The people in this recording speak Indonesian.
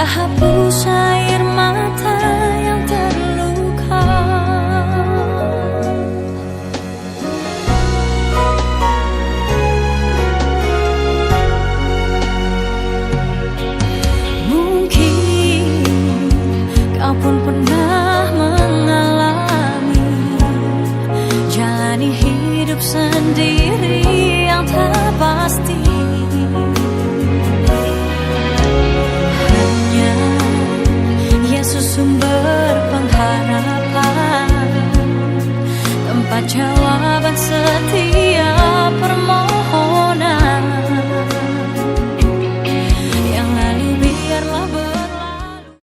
hapus air mata yang terluka. Mungkin kau pun pernah mengalami jalani hidup sendiri yang tak pasti. Sumber pengharapan, tempat jawaban setia.